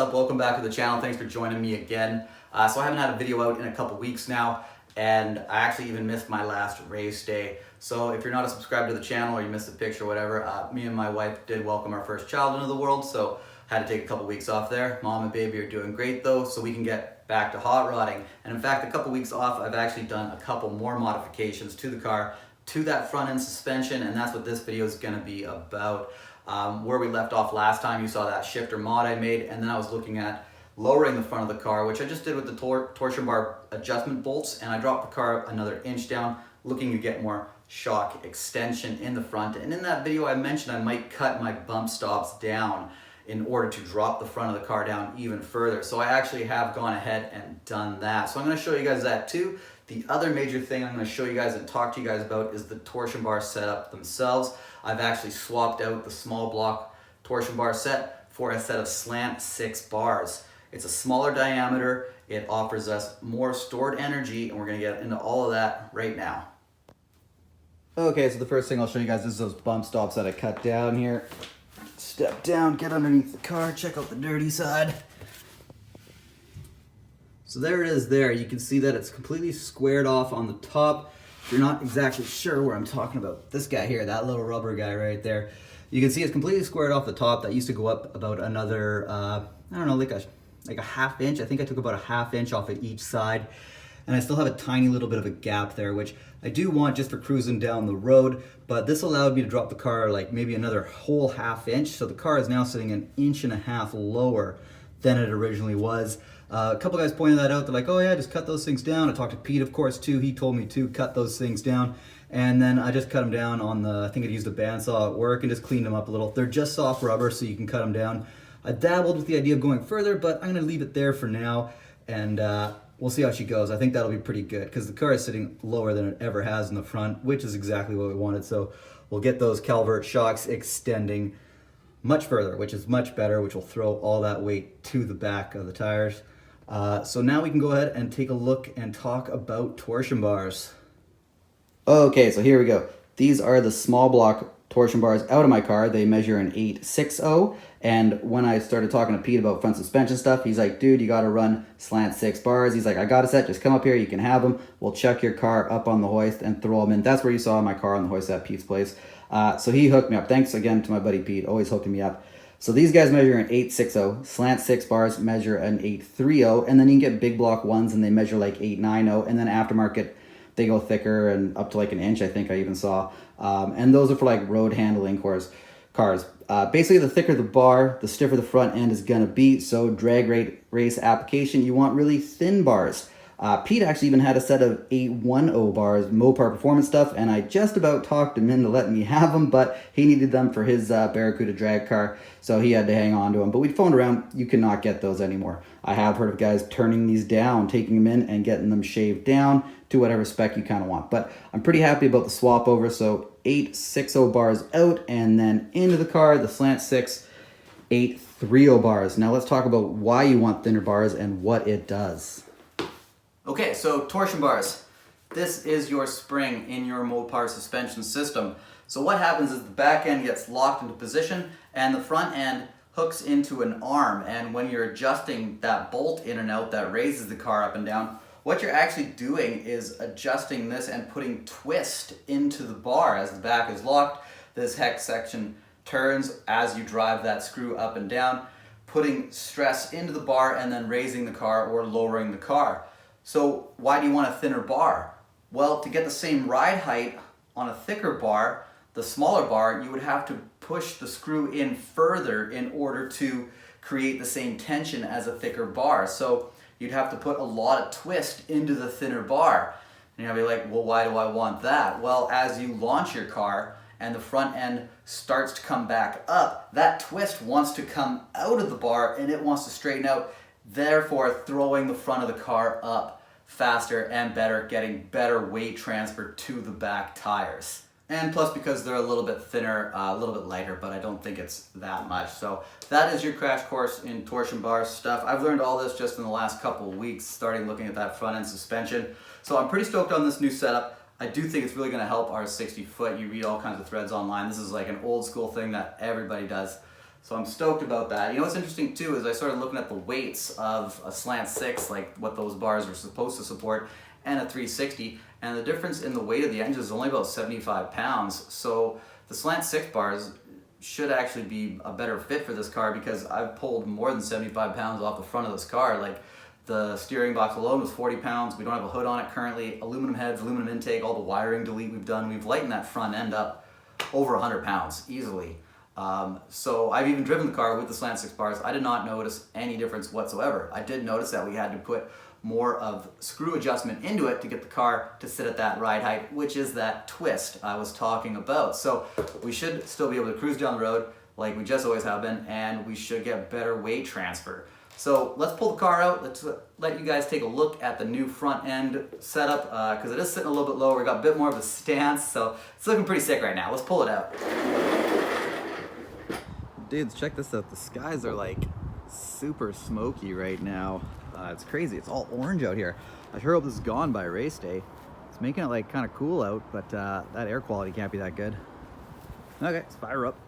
up? Welcome back to the channel. Thanks for joining me again. So I haven't had a video out in a couple weeks now, and I actually even missed my last race day. So if you're not a subscriber to the channel or you missed a picture or whatever, me and my wife did welcome our first child into the world, so had to take a couple weeks off there. Mom and baby are doing great though, so we can get back to hot rodding. And in fact, a couple weeks off, I've actually done a couple more modifications to the car, to that front end suspension, and that's what this video is going to be about. Where we left off last time, you saw that shifter mod I made, and then I was looking at lowering the front of the car, which I just did with the torsion bar adjustment bolts, and I dropped the car another inch down, looking to get more shock extension in the front. And in that video I mentioned I might cut my bump stops down in order to drop the front of the car down even further. So I actually have gone ahead and done that. So I'm going to show you guys that too. The other major thing I'm going to show you guys and talk to you guys about is the torsion bar setup themselves. I've actually swapped out the small block torsion bar set for a set of slant 6 bars. It's a smaller diameter, it offers us more stored energy, and we're going to get into all of that right now. Okay, so the first thing I'll show you guys is those bump stops that I cut down here. Step down, get underneath the car, check out the dirty side. So there it is there. You can see that it's completely squared off on the top. If you're not exactly sure where I'm talking about, this guy here, that little rubber guy right there, you can see it's completely squared off the top. That used to go up about another, I don't know, like a half inch. I think I took about a half inch off of each side. And I still have a tiny little bit of a gap there, which I do want just for cruising down the road, but this allowed me to drop the car like maybe another whole half inch. So the car is now sitting 1.5 inches lower than it originally was. A couple guys pointed that out. They're like, oh yeah, just cut those things down. I talked to Pete, of course, too. He told me to cut those things down. And then I just cut them down on the, I think I used a bandsaw at work and just cleaned them up a little. They're just soft rubber, so you can cut them down. I dabbled with the idea of going further, but I'm gonna leave it there for now. And we'll see how she goes. I think that'll be pretty good because the car is sitting lower than it ever has in the front, which is exactly what we wanted. So we'll get those Calvert shocks extending much further, which is much better, which will throw all that weight to the back of the tires. So now we can go ahead and take a look and talk about torsion bars. Okay, so here we go. These are the small block torsion bars out of my car. They measure an 860, and when I started talking to Pete about front suspension stuff, he's like, dude, you gotta run slant 6 bars. He's like, I got a set, just come up here, you can have them. We'll chuck your car up on the hoist and throw them in. That's where you saw my car on the hoist at Pete's place. So he hooked me up. Thanks again to my buddy Pete, always hooking me up. So these guys measure an 860, slant 6 bars measure an 830, and then you can get big block ones and they measure like 890, and then aftermarket, they go thicker and up to like 1 inch, I think I even saw. And those are for like road handling cars. Basically, the thicker the bar, the stiffer the front end is gonna be. So drag race application, you want really thin bars. Pete actually even had a set of 810 bars, Mopar performance stuff, and I just about talked him into letting me have them, but he needed them for his Barracuda drag car, so he had to hang on to them. But we phoned around, you cannot get those anymore. I have heard of guys turning these down, taking them in and getting them shaved down to whatever spec you kind of want. But I'm pretty happy about the swap over, so 860 bars out, and then into the car, the slant 6 830 bars. Now let's talk about why you want thinner bars and what it does. Okay, so torsion bars. This is your spring in your Mopar suspension system. So what happens is the back end gets locked into position and the front end hooks into an arm. And when you're adjusting that bolt in and out that raises the car up and down, what you're actually doing is adjusting this and putting twist into the bar as the back is locked. This hex section turns as you drive that screw up and down, putting stress into the bar and then raising the car or lowering the car. So why do you want a thinner bar? Well, to get the same ride height on a thicker bar, the smaller bar, you would have to push the screw in further in order to create the same tension as a thicker bar. So you'd have to put a lot of twist into the thinner bar. And you'll be like, well, why do I want that? Well, as you launch your car and the front end starts to come back up, that twist wants to come out of the bar and it wants to straighten out, therefore throwing the front of the car up faster and better, getting better weight transfer to the back tires. And plus, because they're a little bit thinner, a little bit lighter, but I don't think it's that much. So that is your crash course in torsion bar stuff. I've learned all this just in the last couple of weeks, starting looking at that front end suspension. So I'm pretty stoked on this new setup. I do think it's really going to help our 60 foot. You read all kinds of threads online. This is like an old school thing that everybody does. So I'm stoked about that. You know what's interesting too is I started looking at the weights of a slant 6, like what those bars are supposed to support, and a 360, and the difference in the weight of the engine is only about 75 pounds. So the slant 6 bars should actually be a better fit for this car, because I've pulled more than 75 pounds off the front of this car. Like, the steering box alone was 40 pounds. We don't have a hood on it currently. Aluminum heads, aluminum intake, all the wiring delete we've done. We've lightened that front end up over 100 pounds easily. So I've even driven the car with the slant 6 bars. I did not notice any difference whatsoever. I did notice that we had to put more of screw adjustment into it to get the car to sit at that ride height, which is that twist I was talking about. So we should still be able to cruise down the road like we just always have been, and we should get better weight transfer. So let's pull the car out. Let's let you guys take a look at the new front end setup, because it is sitting a little bit lower. We got a bit more of a stance, so it's looking pretty sick right now. Let's pull it out. Dudes, check this out. The skies are like super smoky right now. It's crazy. It's all orange out here. I sure hope this is gone by race day. It's making it like kind of cool out, but that air quality can't be that good. Okay, let's fire up.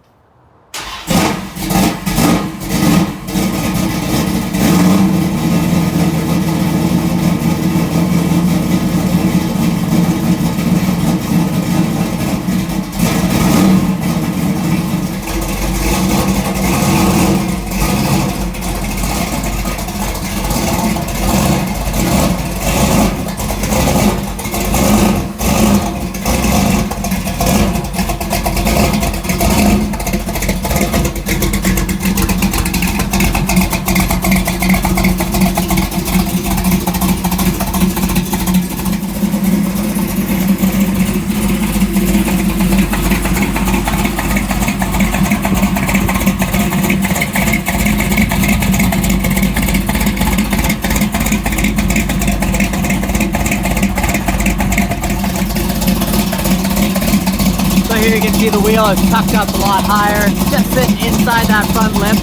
Here you can see the wheel is tucked up a lot higher, just sitting inside that front lip.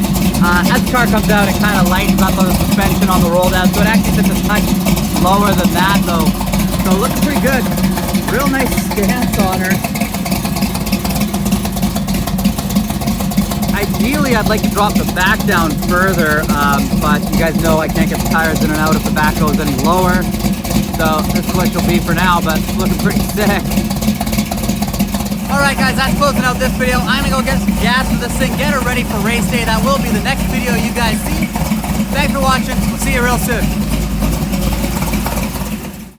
As the car comes out, it kind of lightens up on the suspension on the roll down, so it actually sits a touch lower than that though. So looking pretty good. Real nice stance on her. Ideally, I'd like to drop the back down further, but you guys know I can't get the tires in and out if the back goes any lower. So this is what she'll be for now, but looking pretty sick. Alright guys, that's closing out this video. I'm gonna go get some gas for this thing, get her ready for race day. That will be the next video you guys see. Thanks for watching. We'll see you real soon.